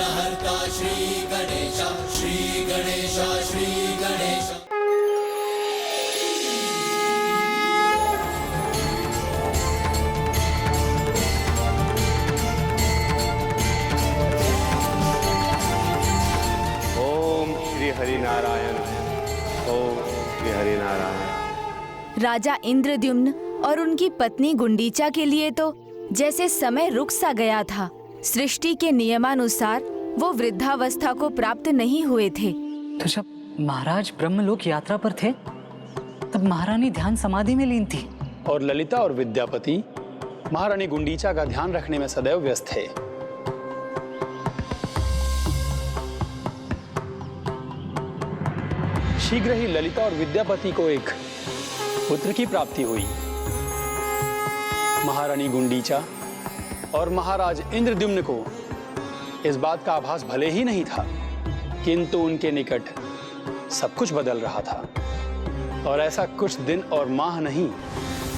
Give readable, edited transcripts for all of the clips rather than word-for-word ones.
विघ्नहर्ता श्री गणेश, श्री गणेश, श्री गणेश। ओम श्री हरि नारायण, ओम श्री हरि नारायण। राजा इंद्रद्युम्न और उनकी पत्नी गुंडीचा के लिए तो जैसे समय रुक सा गया था। सृष्टि के नियमानुसार वो वृद्धावस्था को प्राप्त नहीं हुए थे। तो जब महाराज ब्रह्मलोक यात्रा पर थे तब महारानी ध्यान समाधि में लीन थी और ललिता और विद्यापति महारानी गुंडीचा का ध्यान रखने में सदैव व्यस्त थे। शीघ्र ही ललिता और विद्यापति को एक पुत्र की प्राप्ति हुई। महारानी गुंडीचा और महाराज इंद्रद्युम्न को इस बात का आभास भले ही नहीं था, किंतु उनके निकट सब कुछ बदल रहा था। और ऐसा कुछ दिन और माह नहीं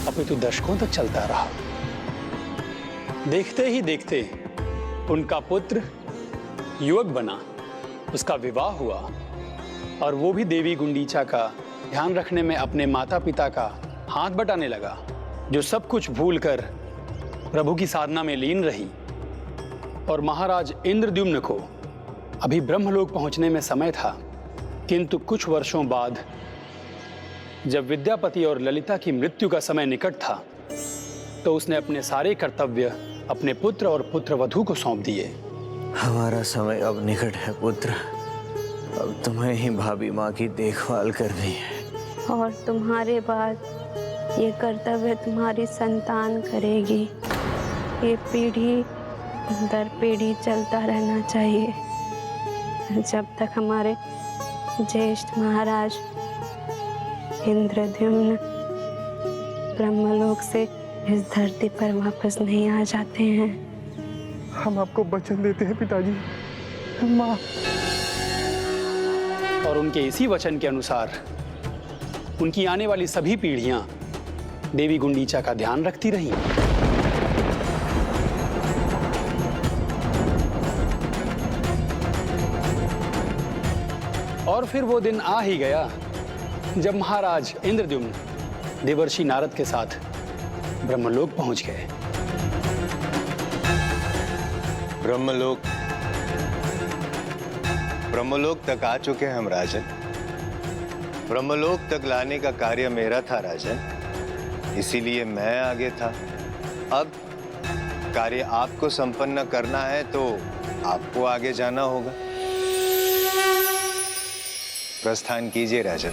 अपितु दशकों तक चलता रहा। देखते ही देखते उनका पुत्र युवक बना, उसका विवाह हुआ और वो भी देवी गुंडीचा का ध्यान रखने में अपने माता पिता का हाथ बटाने लगा, जो सब कुछ भूलकर प्रभु की साधना में लीन रही। और महाराज इंद्रद्युम्न को अभी ब्रह्मलोक पहुंचने में समय था, किंतु कुछ वर्षों बाद जब विद्यापति और ललिता की मृत्यु का समय निकट था, तो उसने अपने सारे कर्तव्य अपने पुत्र और पुत्रवधू को सौंप दिए। हमारा समय अब निकट है पुत्र, अब तुम्हें ही भाभी माँ की देखभाल करनी है। और तुम्हारे बाद ये कर्तव्य तुम्हारी संतान करेगी। ये पीढ़ी दर पीढ़ी चलता रहना चाहिए जब तक हमारे ज्येष्ठ महाराज इंद्रद्युम्न ब्रह्मलोक से इस धरती पर वापस नहीं आ जाते हैं। हम आपको वचन देते हैं पिताजी। माँ। और उनके इसी वचन के अनुसार उनकी आने वाली सभी पीढ़ियां देवी गुंडीचा का ध्यान रखती रहीं। और फिर वो दिन आ ही गया जब महाराज इंद्रद्युम्न देवर्षि नारद के साथ ब्रह्मलोक पहुंच गए। ब्रह्मलोक तक आ चुके हैं हम राजन। ब्रह्मलोक तक लाने का कार्य मेरा था राजन, इसीलिए मैं आगे था। अब कार्य आपको संपन्न करना है तो आपको आगे जाना होगा। प्रस्थान कीजिए राजन।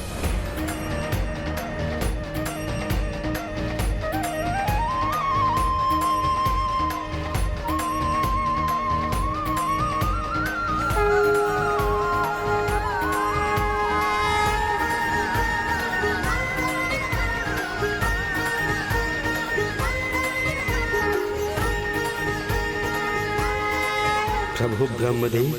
प्रभु ब्रह्मदेव,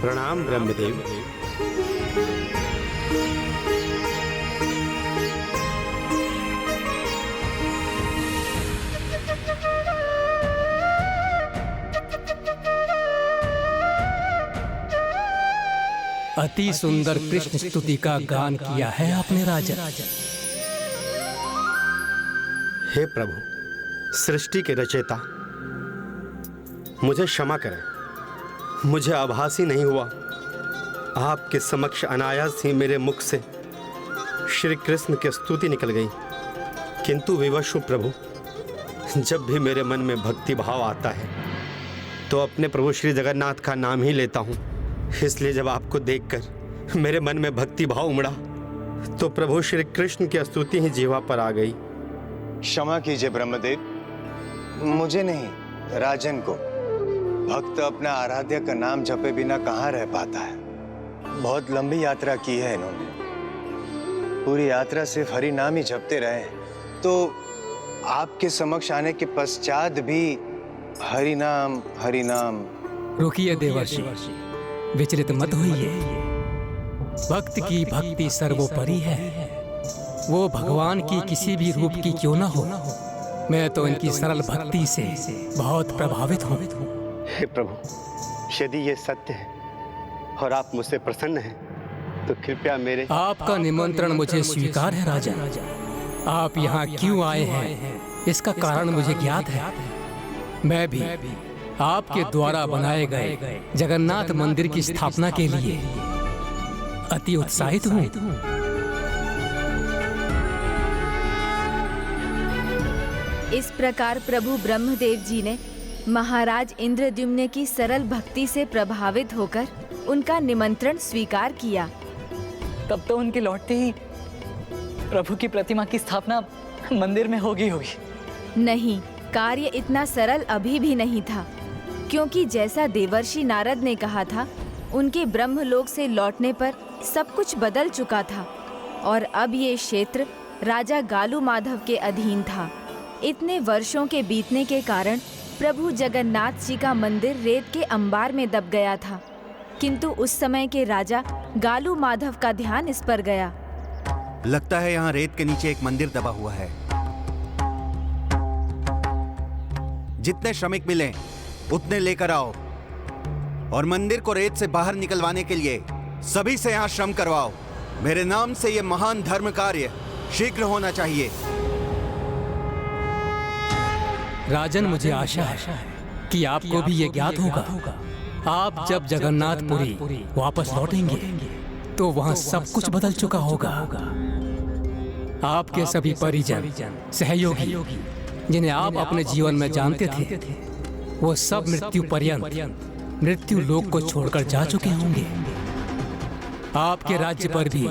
प्रणाम ब्रह्मदेव। अति सुंदर कृष्ण स्तुति का गान किया है आपने राजन। हे प्रभु, सृष्टि के रचयिता, मुझे क्षमा करें। मुझे आभास ही नहीं हुआ, आपके समक्ष अनायास ही मेरे मुख से श्री कृष्ण की स्तुति निकल गई। किंतु विवश हूँ प्रभु, जब भी मेरे मन में भक्ति भाव आता है तो अपने प्रभु श्री जगन्नाथ का नाम ही लेता हूँ। इसलिए जब आपको देखकर मेरे मन में भक्ति भाव उमड़ा तो प्रभु श्री कृष्ण की स्तुति ही जीवा पर आ गई। क्षमा कीजिए ब्रह्मदेव, मुझे नहीं, राजन को। भक्त अपना आराध्य का नाम जपे बिना कहाँ रह पाता है। बहुत लंबी यात्रा की है इन्होंने, पूरी यात्रा सिर्फ हरि नाम ही जपते रहे, तो आपके समक्ष आने के पश्चात भी हरि नाम हरि नाम। रुकिए देवर्षि, विचलित मत होइए। भक्त की भक्ति सर्वोपरि है। वो भगवान की किसी भी रूप की क्यों ना हो, मैं तो इनकी सरल भक्ति से बहुत प्रभावित हूँ। हे प्रभु, यदि ये सत्य है और आप मुझसे प्रसन्न हैं तो कृपया मेरे। आपका निमंत्रण मुझे स्वीकार है राजन। आप यहाँ क्यों आए हैं इसका कारण मुझे ज्ञात है। मैं भी आपके द्वारा बनाए गए जगन्नाथ मंदिर की स्थापना के लिए अति उत्साहित हूँ। इस प्रकार प्रभु ब्रह्मदेव जी ने महाराज इंद्रद्युम्न की सरल भक्ति से प्रभावित होकर उनका निमंत्रण स्वीकार किया। तब तो उनके लौटते ही प्रभु की प्रतिमा की स्थापना मंदिर में होगी। नहीं, कार्य इतना सरल अभी भी नहीं था, क्योंकि जैसा देवर्षि नारद ने कहा था, उनके ब्रह्मलोक से लौटने पर सब कुछ बदल चुका था और अब ये क्षेत्र राजा गालू माधव के अधीन था। इतने वर्षों के बीतने के कारण प्रभु जगन्नाथ जी का मंदिर रेत के अंबार में दब गया था, किंतु उस समय के राजा गालू माधव का ध्यान इस पर गया। लगता है यहाँ रेत के नीचे एक मंदिर दबा हुआ है। जितने श्रमिक मिले उतने लेकर आओ और मंदिर को रेत से बाहर निकलवाने के लिए सभी से यहाँ श्रम करवाओ। मेरे नाम से ये महान धर्म कार्य शीघ्र होना चाहिए। राजन, मुझे आशा है कि आपको भी ये ज्ञात होगा। आप जब जगन्नाथपुरी वापस लौटेंगे तो वहाँ सब कुछ बदल चुका होगा। आपके सभी परिजन, सहयोगी, जिन्हें आप अपने जीवन में जानते थे, वो सब मृत्यु पर्यंत मृत्यु लोक को छोड़कर जा चुके होंगे। आपके राज्य पर भी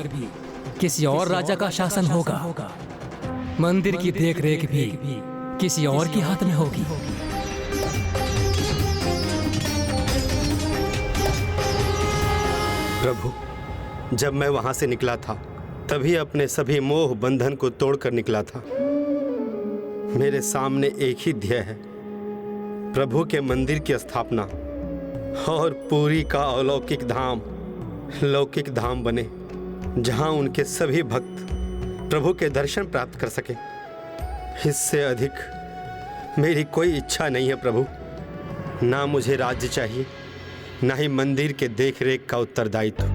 किसी और राजा का शासन होगा। मंदिर की देखरेख भी किसी और के हाथ में होगी। प्रभु, जब मैं वहां से निकला था तभी अपने सभी मोह बंधन को तोड़कर निकला था। मेरे सामने एक ही ध्येय है, प्रभु के मंदिर की स्थापना और पूरी का अलौकिक धाम लौकिक धाम बने, जहां उनके सभी भक्त प्रभु के दर्शन प्राप्त कर सके। इससे अधिक मेरी कोई इच्छा नहीं है प्रभु। ना मुझे राज्य चाहिए, ना ही मंदिर के देखरेख का उत्तरदायित्व।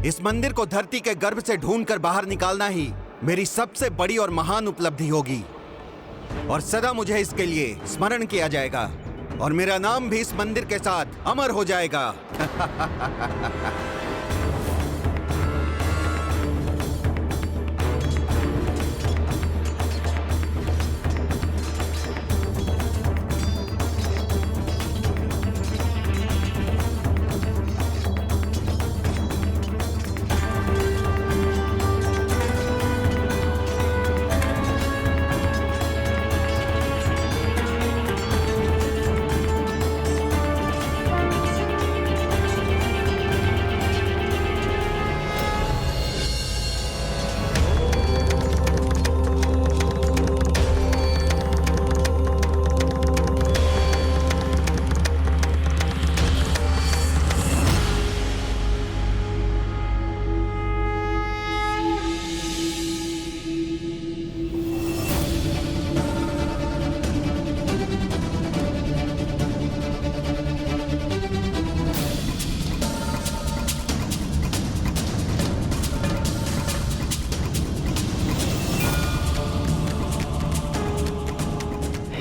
इस मंदिर को धरती के गर्भ से ढूंढकर बाहर निकालना ही मेरी सबसे बड़ी और महान उपलब्धि होगी और सदा मुझे इसके लिए स्मरण किया जाएगा और मेरा नाम भी इस मंदिर के साथ अमर हो जाएगा।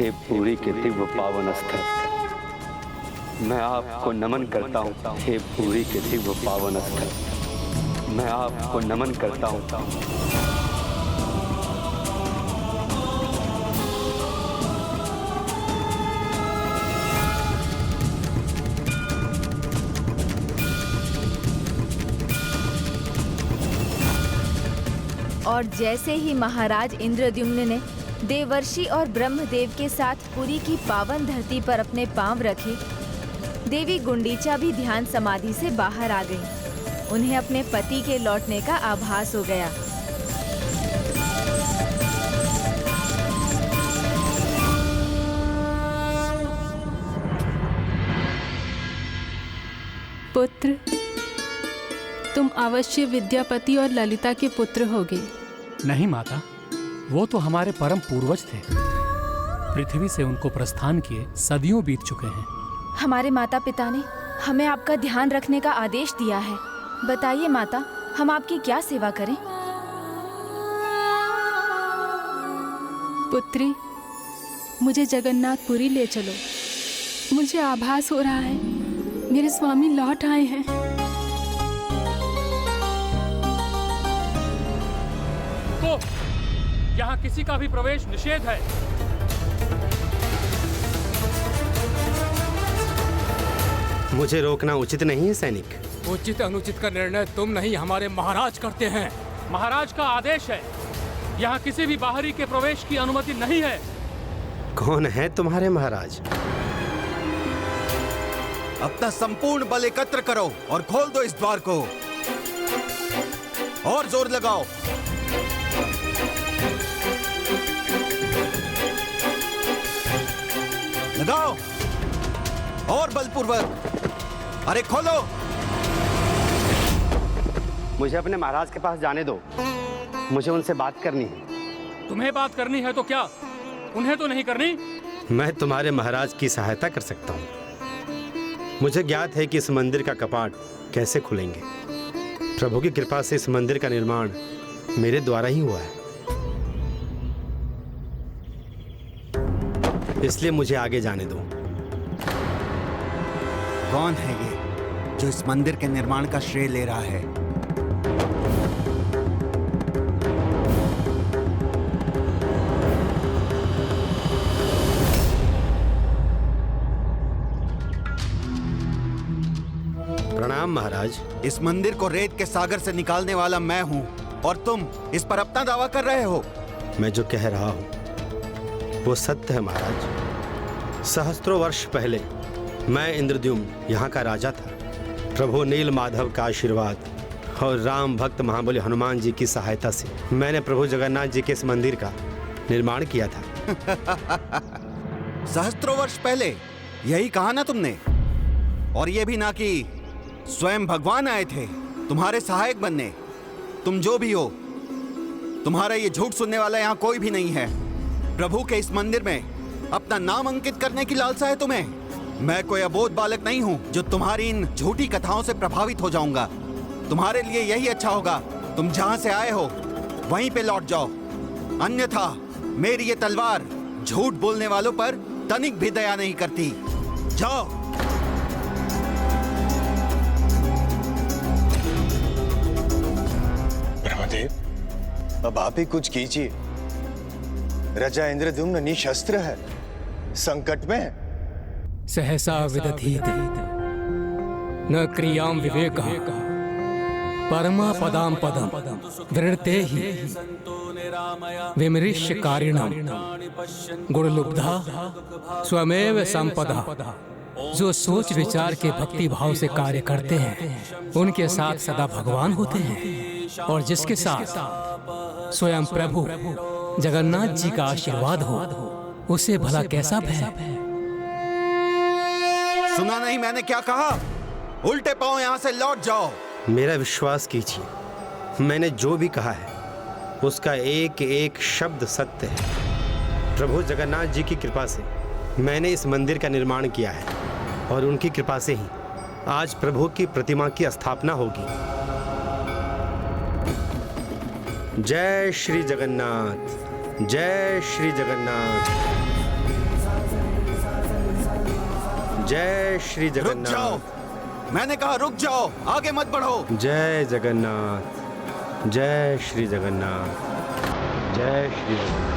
हे पुरी के दिव्य पावन स्थल, मैं आपको नमन करता हूँ। हे पुरी के दिव्य पावन स्थल, मैं आपको नमन करता हूँ। और जैसे ही महाराज इंद्रद्युम्न ने देवर्षि और ब्रह्मदेव के साथ पुरी की पावन धरती पर अपने पांव रखे, देवी गुंडीचा भी ध्यान समाधि से बाहर आ गई। उन्हें अपने पति के लौटने का आभास हो गया। पुत्र, तुम अवश्य विद्यापति और ललिता के पुत्र होगे। नहीं माता, वो तो हमारे परम पूर्वज थे। पृथ्वी से उनको प्रस्थान किए सदियों बीत चुके हैं। हमारे माता पिता ने हमें आपका ध्यान रखने का आदेश दिया है। बताइए माता, हम आपकी क्या सेवा करें? पुत्री, मुझे जगन्नाथपुरी ले चलो। मुझे आभास हो रहा है मेरे स्वामी लौट आए हैं। तो यहाँ किसी का भी प्रवेश निषेध है। मुझे रोकना उचित नहीं है सैनिक। उचित अनुचित का निर्णय तुम नहीं, हमारे महाराज करते हैं। महाराज का आदेश है, यहाँ किसी भी बाहरी के प्रवेश की अनुमति नहीं है। कौन है तुम्हारे महाराज? अपना संपूर्ण बल एकत्र करो और खोल दो इस द्वार को। और जोर लगाओ। लगाओ और बलपूर्वक। अरे खोलो। मुझे अपने महाराज के पास जाने दो, मुझे उनसे बात करनी है। तुम्हें बात करनी है तो क्या, उन्हें तो नहीं करनी? मैं तुम्हारे महाराज की सहायता कर सकता हूँ। मुझे ज्ञात है कि इस मंदिर का कपाट कैसे खुलेंगे। प्रभु की कृपा से इस मंदिर का निर्माण मेरे द्वारा ही हुआ है, इसलिए मुझे आगे जाने दो। कौन है ये जो इस मंदिर के निर्माण का श्रेय ले रहा है? प्रणाम महाराज। इस मंदिर को रेत के सागर से निकालने वाला मैं हूँ और तुम इस पर अपना दावा कर रहे हो। मैं जो कह रहा हूँ वो सत्य है महाराज। सहस्त्रों वर्ष पहले मैं इंद्रद्युम्न यहाँ का राजा था। प्रभु नील माधव का आशीर्वाद और राम भक्त महाबली हनुमान जी की सहायता से मैंने प्रभु जगन्नाथ जी के इस मंदिर का निर्माण किया था। सहस्त्रों वर्ष पहले यही कहा ना तुमने? और ये भी ना कि स्वयं भगवान आए थे तुम्हारे सहायक बनने। तुम जो भी हो, तुम्हारा ये झूठ सुनने वाला यहाँ कोई भी नहीं है। प्रभु के इस मंदिर में अपना नाम अंकित करने की लालसा है तुम्हें। मैं कोई अबोध बालक नहीं हूँ जो तुम्हारी इन झूठी कथाओं से प्रभावित हो जाऊंगा। तुम्हारे लिए यही अच्छा होगा, तुम जहाँ से आए हो वहीं पे लौट जाओ। अन्यथा मेरी ये तलवार झूठ बोलने वालों पर तनिक भी दया नहीं करती। जाओ। ब्रह्मदेव, अब आप ही कुछ कीजिए। राजा इंद्रद्युम्न निशस्त्र है, संकट में है। सहसा विदधीत न क्रियां विवेकः परमा पदां पदं दृढ़ते ही विमृश्य कारिणं गुणलुब्धा स्वमेव संपदा। जो सोच विचार के भक्ति भाव से कार्य करते हैं उनके साथ सदा भगवान होते हैं, और जिसके साथ स्वयं प्रभु जगन्नाथ जी का आशीर्वाद हो उसे भला कैसा भय। सुना नहीं मैंने क्या कहा? उल्टे पांव यहाँ से लौट जाओ। मेरा विश्वास कीजिए, मैंने जो भी कहा है उसका एक एक शब्द सत्य है। प्रभु जगन्नाथ जी की कृपा से मैंने इस मंदिर का निर्माण किया है और उनकी कृपा से ही आज प्रभु की प्रतिमा की स्थापना होगी। जय श्री जगन्नाथ, जय श्री जगन्नाथ। जय श्री रुक जाओ, जगन्नाथ। मैंने कहा रुक जाओ, आगे मत बढ़ो। जय जगन्नाथ, जय श्री जगन्नाथ, जय श्री जगन्नाथ।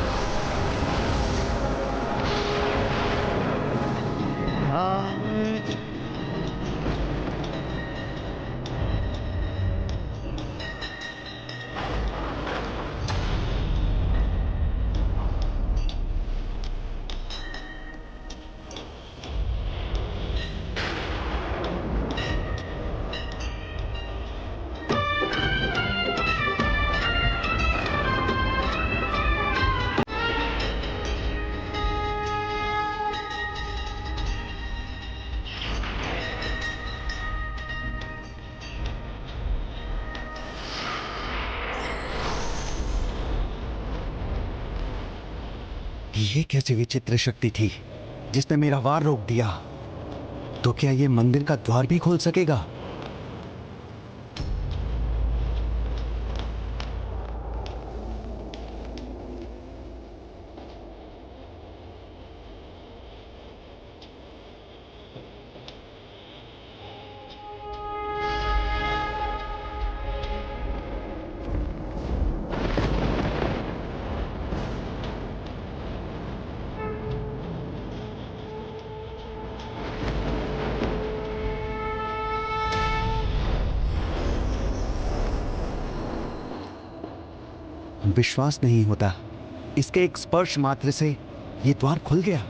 ये कैसी विचित्र शक्ति थी जिसने मेरा वार रोक दिया? तो क्या ये मंदिर का द्वार भी खोल सकेगा? विश्वास नहीं होता, इसके एक स्पर्श मात्र से ये द्वार खुल गया।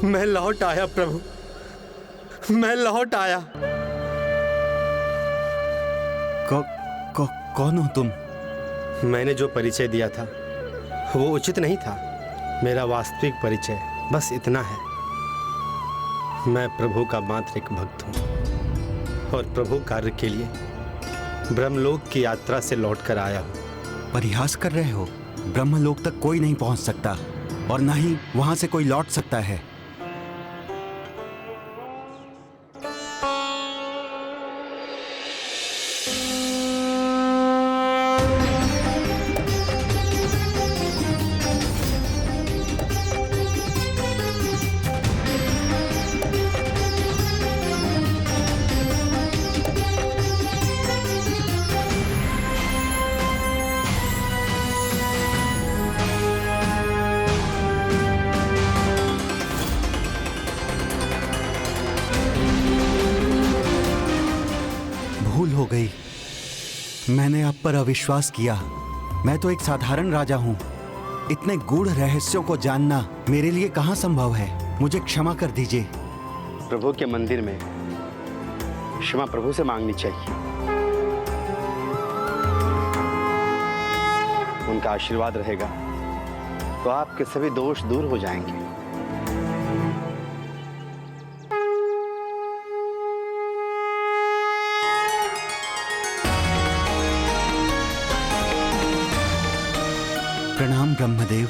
मैं लौट आया प्रभु, मैं लौट आया। कौन हो तुम? मैंने जो परिचय दिया था वो उचित नहीं था। मेरा वास्तविक परिचय बस इतना है, मैं प्रभु का मात्र एक भक्त हूँ और प्रभु कार्य के लिए ब्रह्मलोक की यात्रा से लौटकर आया हूँ। परिहास कर रहे हो? ब्रह्मलोक तक कोई नहीं पहुंच सकता और ना ही वहां से कोई लौट सकता है। भूल हो गई, मैंने आप पर अविश्वास किया। मैं तो एक साधारण राजा हूँ। इतने गूढ़ रहस्यों को जानना मेरे लिए कहाँ संभव है। मुझे क्षमा कर दीजिए। प्रभु के मंदिर में क्षमा प्रभु से मांगनी चाहिए। उनका आशीर्वाद रहेगा तो आपके सभी दोष दूर हो जाएंगे। प्रणाम ब्रह्मदेव,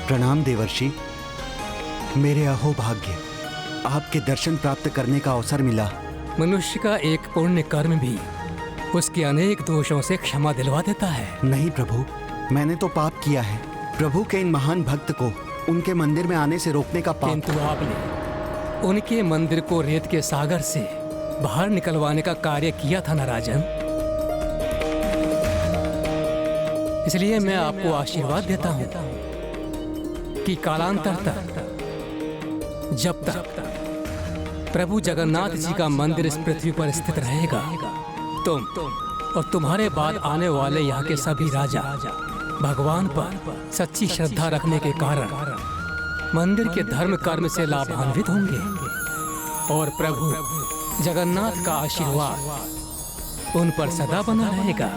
प्रणाम देवर्षि। मेरे अहोभाग्य, आपके दर्शन प्राप्त करने का अवसर मिला। मनुष्य का एक पुण्य कर्म भी उसके अनेक दोषों से क्षमा दिलवा देता है। नहीं प्रभु, मैंने तो पाप किया है। प्रभु के इन महान भक्त को उनके मंदिर में आने से रोकने का पाप। किंतु आपने उनके मंदिर को रेत के सागर से बाहर निकलवाने का कार्य किया था ना राजन। इसलिए मैं आपको आशीर्वाद देता हूं कि कालांतर तक, जब तक प्रभु जगन्नाथ जी का मंदिर इस पृथ्वी पर स्थित रहेगा, तुम और तुम्हारे बाद आने वाले यहाँ के सभी राजा भगवान पर सच्ची श्रद्धा रखने के कारण मंदिर के धर्म कर्म से लाभान्वित होंगे और प्रभु जगन्नाथ का आशीर्वाद उन पर सदा बना रहेगा।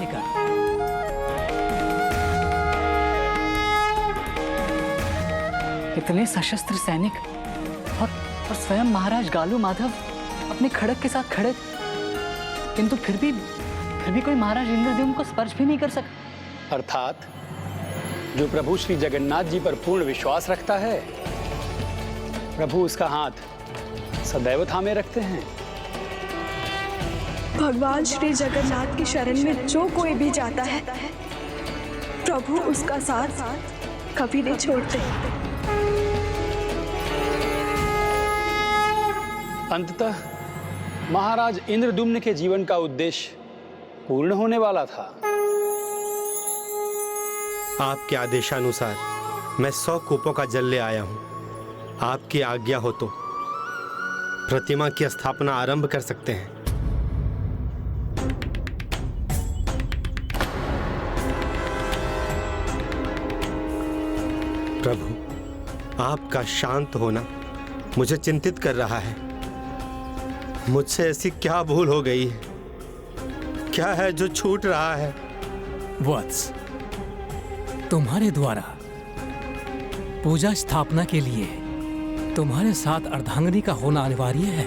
इतने सशस्त्र सैनिक और स्वयं महाराज गालू माधव अपने खड़ग के साथ खड़े, किंतु फिर भी कोई महाराज इंद्रद्युम्न को स्पर्श भी नहीं कर सका। अर्थात जो प्रभु श्री जगन्नाथ जी पर पूर्ण विश्वास रखता है, प्रभु उसका हाथ सदैव थामे रखते हैं। भगवान श्री जगन्नाथ की शरण में जो कोई भी जाता है, प्रभु उसका साथ कभी नहीं छोड़ते। अंततः महाराज इंद्रद्युम्न के जीवन का उद्देश्य पूर्ण होने वाला था। आपके आदेशानुसार मैं 100 कूपों का जल ले आया हूं। आपकी आज्ञा हो तो प्रतिमा की स्थापना आरंभ कर सकते हैं। प्रभु, आपका शांत होना मुझे चिंतित कर रहा है। मुझसे ऐसी क्या भूल हो गई है? क्या है जो छूट रहा है? वत्स, तुम्हारे द्वारा पूजा स्थापना के लिए तुम्हारे साथ अर्धांगिनी का होना अनिवार्य है।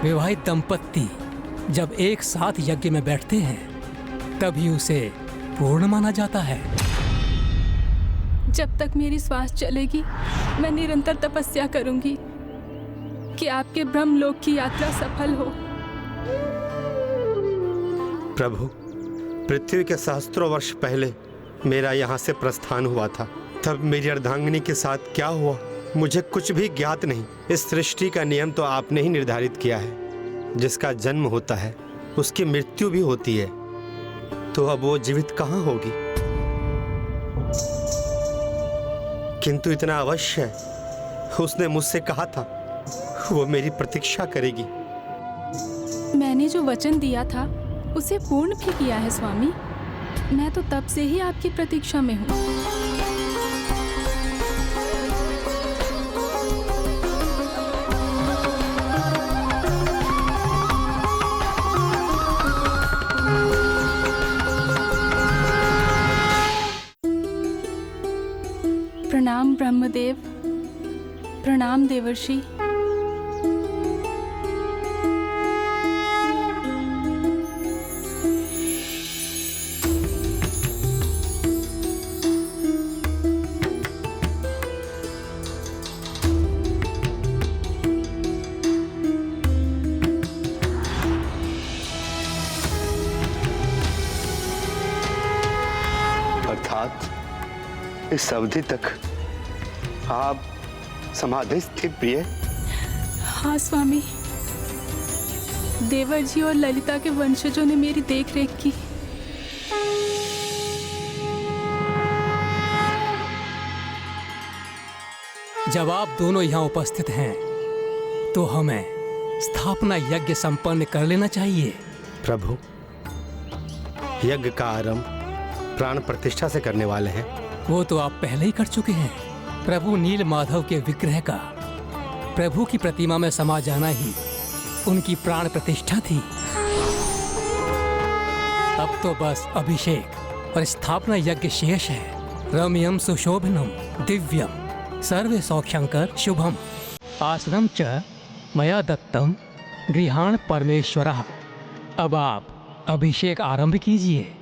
विवाहित दंपत्ति जब एक साथ यज्ञ में बैठते हैं तभी उसे पूर्ण माना जाता है। जब तक मेरी श्वास चलेगी मैं निरंतर तपस्या करूंगी कि आपके ब्रह्मलोक की यात्रा सफल हो। प्रभु, पृथ्वी के सहस्त्रों वर्ष पहले मेरा यहाँ से प्रस्थान हुआ था। तब मेरी अर्धांगिनी के साथ क्या हुआ मुझे कुछ भी ज्ञात नहीं। इस सृष्टि का नियम तो आपने ही निर्धारित किया है। जिसका जन्म होता है उसकी मृत्यु भी होती है, तो अब वो जीवित कहाँ होगी? किंतु इतना अवश्य है, उसने मुझसे कहा था वो मेरी प्रतीक्षा करेगी। मैंने जो वचन दिया था उसे पूर्ण भी किया है स्वामी। मैं तो तब से ही आपकी प्रतीक्षा में हूँ। प्रणाम ब्रह्मदेव, प्रणाम देवर्षि। अर्थात इस अवधि तक आप समाधिस्थ थे प्रिय? हाँ स्वामी, देवर जी और ललिता के वंशजों ने मेरी देखरेख की। जब आप दोनों यहाँ उपस्थित हैं तो हमें स्थापना यज्ञ संपन्न कर लेना चाहिए। प्रभु, यज्ञ का आरंभ प्राण प्रतिष्ठा से करने वाले हैं। वो तो आप पहले ही कर चुके हैं। प्रभु नील माधव के विग्रह का प्रभु की प्रतिमा में समा जाना ही उनकी प्राण प्रतिष्ठा थी। अब तो बस अभिषेक और स्थापना यज्ञ शेष है। रम्यम सुशोभनम दिव्यम सर्वे सौख्यंकर शुभम आसनम च मया दत्तम गृहाण परमेश्वरः। अब आप अभिषेक आरंभ कीजिए।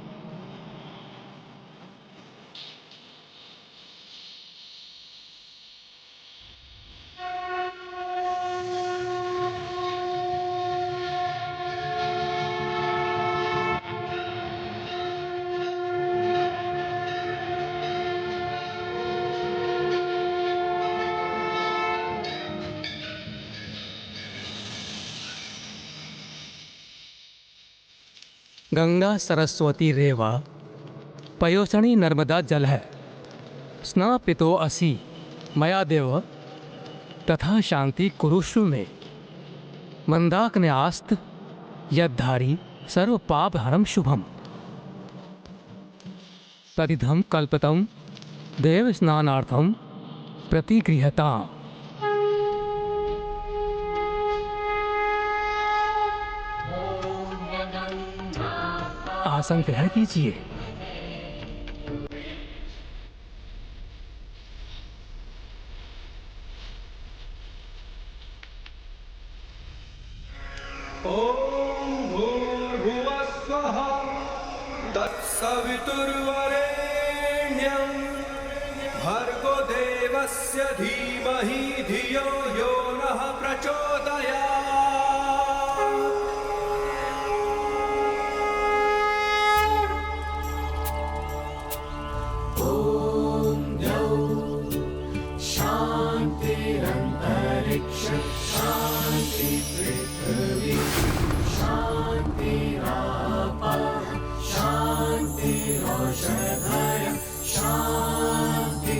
गंगा सरस्वती रेवा पयोसणी नर्मदा जल है स्नापितो असि मया देव तथा शांति कुरुषु में मंदाकिन्यास्त यद्धारी सर्व पाप हरम शुभम तदिधम कल्पितम देव स्नानार्थम प्रतिगृहता। आसन ग्रहण कीजिए। ॐ भूर्भुवः स्वः तत्सवितुर्वरेण्यं भर्गो देवस्य धीमहि धियो यो नः प्रचोदयात्। ॐ द्यौः शान्तिरन्तरिक्ष शान्ति पृथिवी शान्तिरापः शान्तिरौषधय शान्ति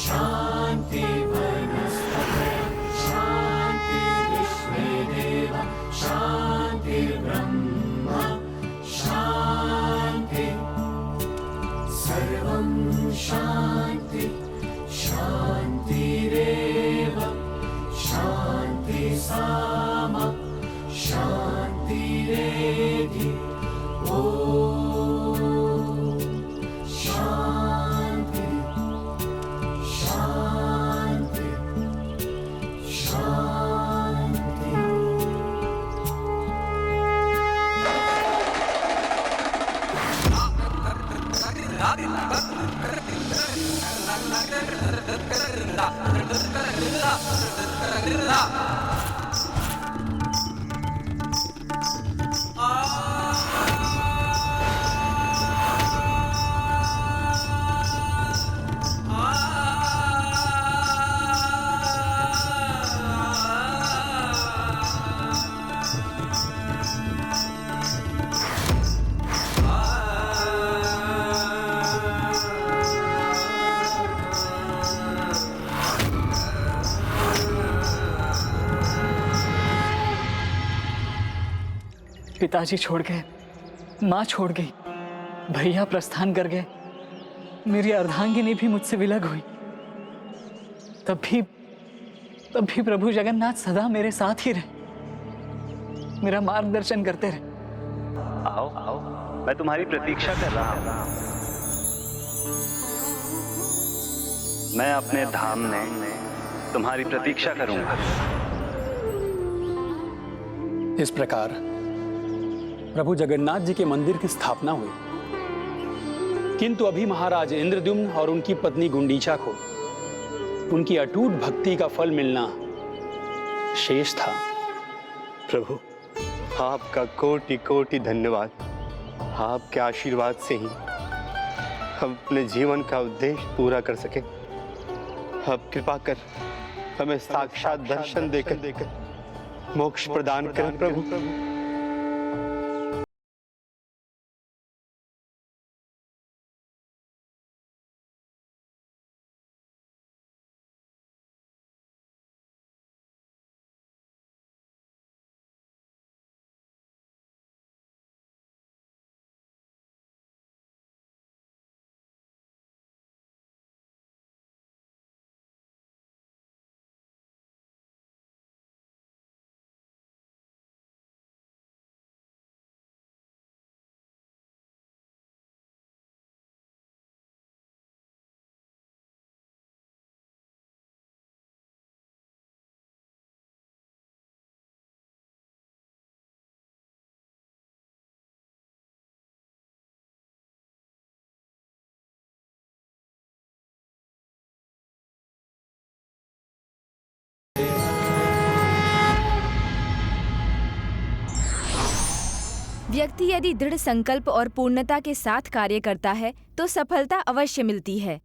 शान्ति वनस्पतयः शान्तिर्विश्वे देवा शान्तिर्ब्रह्म शान्ति सर्वं शान्ति शान्तिरेव शान्ति साम शान्तिरेधि ॐ शान्ति शान्ति शान्ति। पिताजी छोड़ गए, माँ छोड़ गई, भैया प्रस्थान कर गए, मेरी अर्धांगिनी भी मुझसे विलग हुई। तब भी प्रभु जगन्नाथ सदा मेरे साथ ही रहे, मेरा मार्गदर्शन करते रहे। आओ आओ, मैं तुम्हारी प्रतीक्षा कर रहा हूँ। मैं अपने धाम में तुम्हारी प्रतीक्षा करूंगा। इस प्रकार प्रभु जगन्नाथ जी के मंदिर की स्थापना हुई, किंतु अभी महाराज इंद्रद्युम्न और उनकी पत्नी गुंडीचा को उनकी अटूट भक्ति का फल मिलना शेष था। प्रभु, आपका कोटि कोटि धन्यवाद। आपके आशीर्वाद से ही हम अपने जीवन का उद्देश्य पूरा कर सके। अब कृपा कर हमें साक्षात दर्शन देकर मोक्ष प्रदान करें प्रभु। व्यक्ति यदि दृढ़ संकल्प और पूर्णता के साथ कार्य करता है तो सफलता अवश्य मिलती है।